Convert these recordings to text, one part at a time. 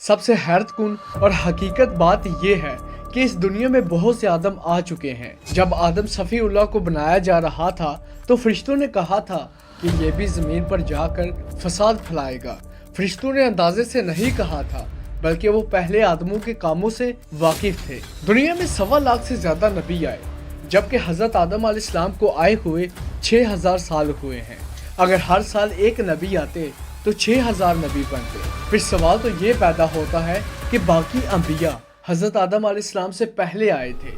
सबसे हैरत कुन और हकीकत बात ये है कि इस दुनिया में बहुत से आदम आ चुके हैं। जब आदम सफ़ीउल्लाह को बनाया जा रहा था तो फरिश्तों ने कहा था कि ये भी ज़मीन पर जाकर फसाद फैलाएगा। फरिश्तों ने अंदाजे से नहीं कहा था, बल्कि वो पहले आदमों के कामों से वाकिफ थे। दुनिया में 1.25 लाख से ज़्यादा नबी आए, जबकि हज़रत आदम अलैहिस्सलाम को आए हुए 6000 साल हुए हैं। अगर हर साल एक नबी आते तो 6000 नबी बनते। फिर सवाल तो ये पैदा होता है कि बाकी अंबिया हज़रत आदम अलैहिस्सलाम से पहले आए थे,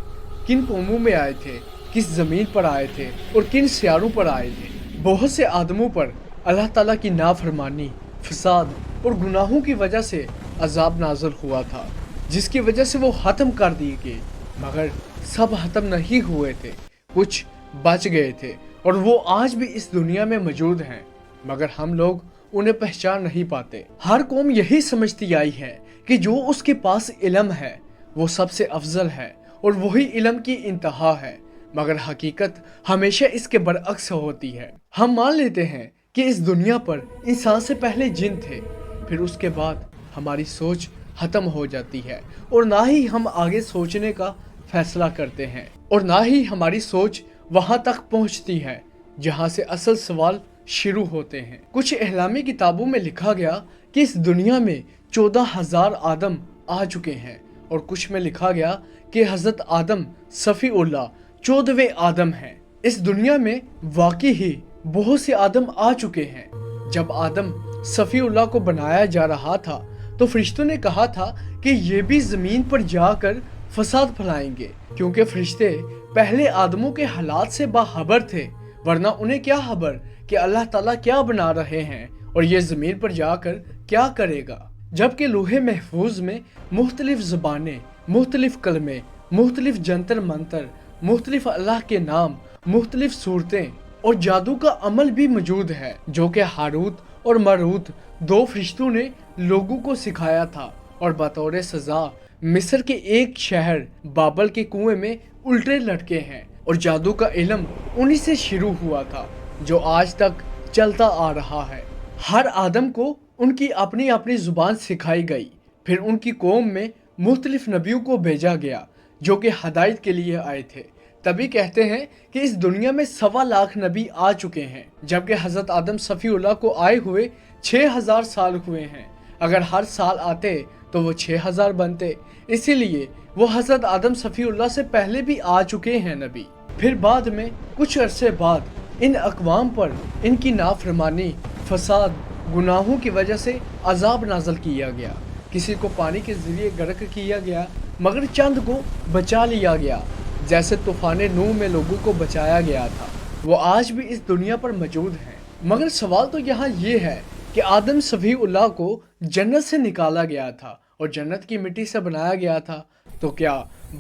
किन कौमों में आए थे, किस ज़मीन पर आए थे और किन सियारों पर आए थे। बहुत से आदमों पर अल्लाह ताला की नाफरमानी, फसाद और गुनाहों की वजह से अजाब नाज़िल हुआ था, जिसकी वजह से वो ख़त्म कर दिए गए। मगर सब ख़त्म नहीं हुए थे, कुछ बच गए थे और वो आज भी इस दुनिया में मौजूद हैं, मगर हम लोग उन्हें पहचान नहीं पाते। हर कौम यही समझती आई है कि जो उसके पास इल्म है वो सबसे अफजल है और वही इल्म की इंतहा है, मगर हकीकत हमेशा इसके बरअक्स होती है। हम मान लेते हैं कि इस दुनिया पर इंसान से पहले जिन थे, फिर उसके बाद हमारी सोच खत्म हो जाती है और ना ही हम आगे सोचने का फैसला करते हैं और ना ही हमारी सोच वहां तक पहुंचती है जहां से असल सवाल शुरू होते हैं। कुछ इस्लामी किताबों में लिखा गया कि इस दुनिया में 14,000 आदम आ चुके हैं और कुछ में लिखा गया कि हज़रत आदम सफ़ीउल्लाह 14वें आदम हैं। इस दुनिया में वाकई ही बहुत से आदम आ चुके हैं। जब आदम सफ़ीउल्लाह को बनाया जा रहा था तो फरिश्तों ने कहा था कि ये भी ज़मीन पर जाकर फसाद फैलाएंगे, क्योंकि फरिश्ते पहले आदमों के हालात से बाखबर थे, वरना उन्हें क्या खबर कि अल्लाह ताला क्या बना रहे हैं और ये ज़मीन पर जाकर क्या करेगा। जबकि लोहे महफूज में मुख्तलिफ ज़बानें, मुख्तलिफ कलमे, मुख्तलिफ जंतर मंतर, मुख्तलिफ अल्लाह के नाम, मुख्तलिफ सूरतें और जादू का अमल भी मौजूद है, जो कि हारूत और मारूत 2 फरिश्तों ने लोगों को सिखाया था और बतौर सज़ा मिस्र के एक शहर बाबल के कुएं में उल्टे लटके हैं और जादू का इल्म उन्हीं से शुरू हुआ था, जो आज तक चलता आ रहा है। हर आदम को उनकी अपनी अपनी ज़ुबान सिखाई गई, फिर उनकी कौम में मुख्तलिफ नबियों को भेजा गया जो कि हदायत के लिए आए थे। तभी कहते हैं कि इस दुनिया में 1.25 लाख नबी आ चुके हैं, जबकि हज़रत आदम सफ़ीउल्लाह को आए हुए 6000 साल हुए हैं। अगर हर साल आते तो वो 6000 बनते, इसीलिए वो हज़रत आदम सफ़ीउल्लाह से पहले भी आ चुके हैं नबी। फिर बाद में कुछ अरसे बाद इन अक़वाम पर इनकी नाफरमानी, फसाद, गुनाहों की वजह से अजाब नाज़िल किया गया। किसी को पानी के ज़रिए गर्क किया गया, मगर चंद को बचा लिया गया, जैसे तूफ़ान नूह में लोगों को बचाया गया था। वो आज भी इस दुनिया पर मौजूद हैं। मगर सवाल तो यहाँ ये है कि आदम सफ़ीउल्लाह को जन्नत से निकाला गया था और जन्नत की मिट्टी से बनाया गया था, तो क्या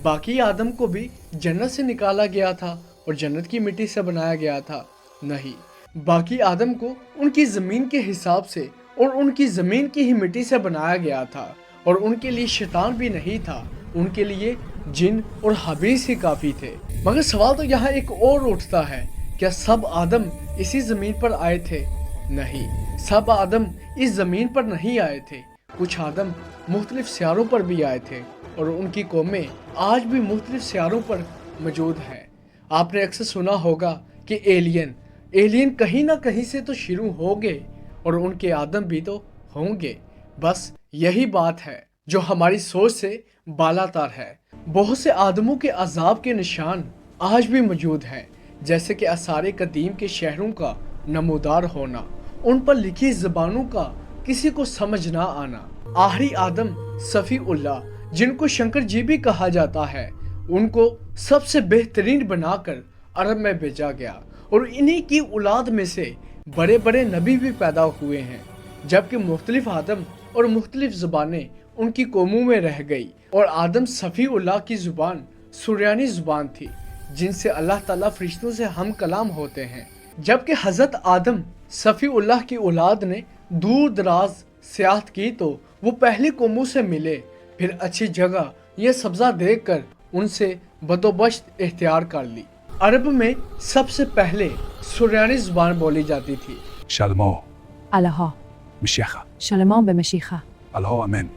बाकी आदम को भी जन्नत से निकाला गया था और जन्नत की मिट्टी से बनाया गया था? नहीं, बाकी आदम को उनकी ज़मीन के हिसाब से और उनकी ज़मीन की ही मिट्टी से बनाया गया था और उनके लिए शैतान भी नहीं था, उनके लिए जिन और हबीस ही काफ़ी थे। मगर सवाल तो यहाँ एक और उठता है, क्या सब आदम इसी ज़मीन पर आए थे? नहीं, सब आदम इस ज़मीन पर नहीं आए थे। कुछ आदम मुख्तलिफ सियारों पर भी आए थे और उनकी कौमें आज भी मुख्तलिफ सियारों पर मौजूद हैं। आपने अक्सर सुना होगा कि एलियन कहीं ना कहीं से तो शुरू होंगे और उनके आदम भी तो होंगे। बस यही बात है जो हमारी सोच से बालातर है। बहुत से आदमों के अजाब के निशान आज भी मौजूद हैं, जैसे कि आसार कदीम के शहरों का नमूदार होना, उन पर लिखी ज़बानों का किसी को समझ ना आना। आखिरी आदम सफ़ीउल्लाह, जिनको शंकर जी भी कहा जाता है, उनको सबसे बेहतरीन बनाकर अरब में भेजा गया और इन्हीं की औलाद में से बड़े बड़े नबी भी पैदा हुए हैं, जबकि मुख्तलिफ आदम और मुख्तलिफ ज़ुबानें उनकी कौमों में रह गई और आदम सफ़ीउल्लाह की ज़ुबान सुरयानी ज़ुबान थी, जिनसे अल्लाह ताला फरिश्तों से हम कलाम होते हैं। जबकि हज़रत आदम सफ़ीउल्लाह की औलाद ने दूर दराज सियाहत की तो वो पहली कौमों से मिले, फिर अच्छी जगह यह सब्ज़ा देखकर उनसे बदोबश्त इख्तियार कर ली। अरब में सबसे पहले सुरयानी ज़ुबान बोली जाती थी। شالمو علها مشيخة شلمان بمشيخة الله أمين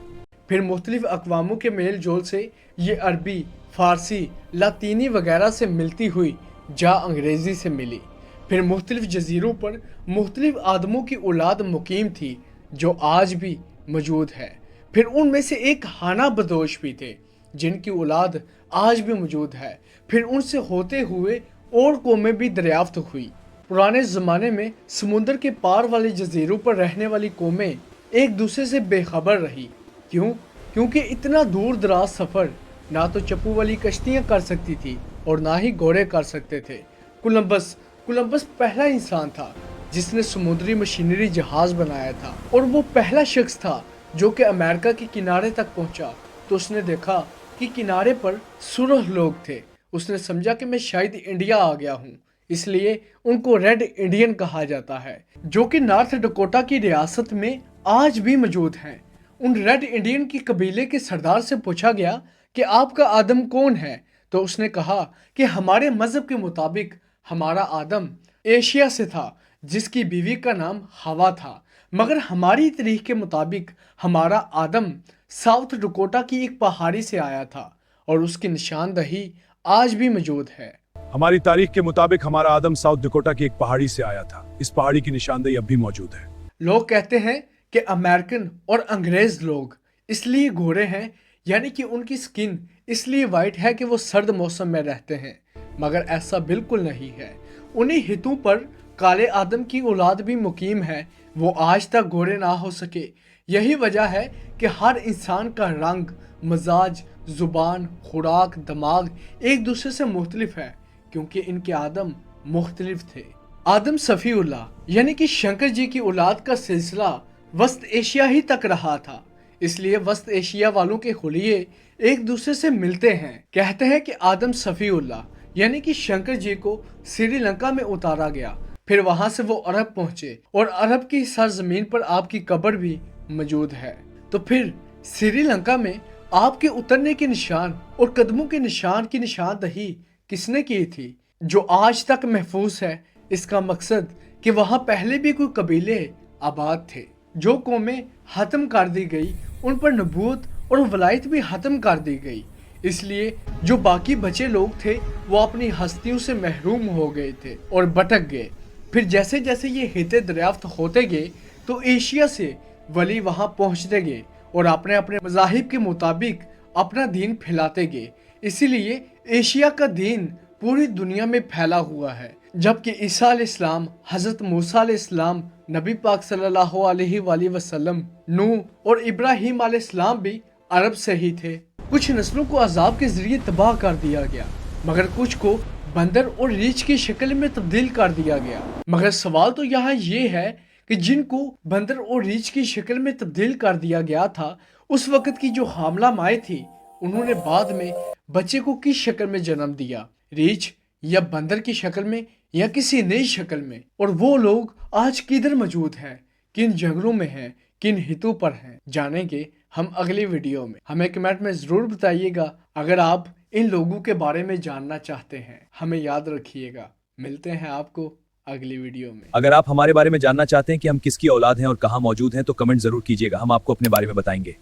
फिर मुख्तलिफ अक़वामों के मेल जोल से ये अरबी, फ़ारसी, लातीनी वगैरह से मिलती हुई जा अंग्रेज़ी से मिली। फिर मुख्तलिफ जजीरों पर मुख्तलिफ आदमों की औलाद मुकीम थी जो आज भी मौजूद है। फिर उनमें से एक हाना बदोश भी थे जिनकी औलाद आज भी मौजूद है। फिर उनसे होते हुए और कौमें भी दरियाफ्त हुई। पुराने ज़माने में समुंदर के पार वाले जजीरों पर रहने वाली कौमें एक दूसरे से बेखबर रही। क्यों? क्योंकि इतना दूर दराज सफ़र ना तो चप्पू वाली कश्तियाँ कर सकती थी और ना ही घोड़े कर सकते थे। कोलंबस पहला इंसान था जिसने समुद्री मशीनरी जहाज़ बनाया था, और वो पहला शख्स था जो कि अमेरिका के किनारे तक पहुंचा। तो उसने देखा कि किनारे पर सुरह लोग थे। उसने समझा कि मैं शायद इंडिया आ गया हूँ, इसलिए उनको रेड इंडियन कहा जाता है, जो कि नॉर्थ डकोटा की रियासत में आज भी मौजूद हैं। उन रेड इंडियन की कबीले के सरदार से पूछा गया कि आपका आदम कौन है? तो उसने कहा कि हमारे मज़हब के मुताबिक हमारा आदम एशिया से था जिसकी बीवी का नाम हवा था, मगर हमारी तारीख के मुताबिक हमारा आदम साउथ डकोटा की एक पहाड़ी से आया था और उसकी निशानदही आज भी मौजूद है। हमारी तारीख के मुताबिक हमारा आदम साउथ डकोटा की एक पहाड़ी से आया था। इस पहाड़ी की निशानदेही अब भी मौजूद है। लोग कहते हैं कि अमेरिकन और अंग्रेज लोग इसलिए गोरे हैं, यानी कि उनकी स्किन इसलिए वाइट है कि वो सर्द मौसम में रहते हैं, मगर ऐसा बिल्कुल नहीं है। उन्हीं हितों पर काले आदम की औलाद भी मुकीम है, वो आज तक गोरे ना हो सके। यही वजह है कि हर इंसान का रंग, मजाज, जुबान, खुराक, दिमाग एक दूसरे से मुख्तलिफ है, क्योंकि इनके आदम मुख्तलिफ थे। आदम सफ़ीउल्लाह यानी कि शंकर जी की औलाद का सिलसिला वस्त एशिया ही तक रहा था, इसलिए वस्त एशिया वालों के खुलिये एक दूसरे से मिलते हैं। कहते हैं कि आदम सफ़ीउल्लाह यानी कि शंकर जी को श्रीलंका में उतारा गया, फिर वहां से वो अरब पहुंचे और अरब की सरजमीन पर आपकी कब्र भी मौजूद है। तो फिर श्रीलंका में आपके उतरने के निशान और कदमों के निशान की निशानदही किसने की थी, जो आज तक महफूज है? इसका मकसद कि वहां पहले भी कोई कबीले आबाद थे। जो कौमें खत्म कर दी गई उन पर नबूवत और वलायत भी खत्म कर दी गई, इसलिए जो बाकी बचे लोग थे वो अपनी हस्तियों से महरूम हो गए थे और भटक गए। फिर जैसे जैसे ये हिते दरियाफ्त होते गए तो एशिया से वली वहाँ पहुँचते गए और अपने अपने मज़ाहिब के मुताबिक अपना दीन फैलाते गए। इसीलिए एशिया का दीन पूरी दुनिया में फैला हुआ है, जबकि ईसा अलैहिस्सलाम, हज़रत मूसा अलैहिस्सलाम, नबी पाक सल्लल्लाहु अलैहि वसल्लम, नूह और इब्राहीम अलैहिस्सलाम भी अरब से ही थे। कुछ नस्लों को अजाब के जरिए तबाह कर दिया गया, मगर कुछ को बंदर और रीछ की शक्ल में तब्दील कर दिया गया। मगर सवाल तो यहाँ ये है कि जिनको बंदर और रीछ की शक्ल में तब्दील कर दिया गया था, उस वक्त की जो हामला माएँ थी, उन्होंने बाद में बच्चे को किस शक्ल में जन्म दिया? रीछ या बंदर की शक्ल में या किसी नई शक्ल में? और वो लोग आज किधर मौजूद हैं, किन जंगलों में हैं, किन हितों पर हैं, जानेंगे हम अगली वीडियो में। हमें कमेंट में ज़रूर बताइएगा अगर आप इन लोगों के बारे में जानना चाहते हैं। हमें याद रखिएगा। मिलते हैं आपको अगली वीडियो में। अगर आप हमारे बारे में जानना चाहते हैं कि हम किसकी औलाद हैं और कहाँ मौजूद हैं तो कमेंट जरूर कीजिएगा, हम आपको अपने बारे में बताएंगे।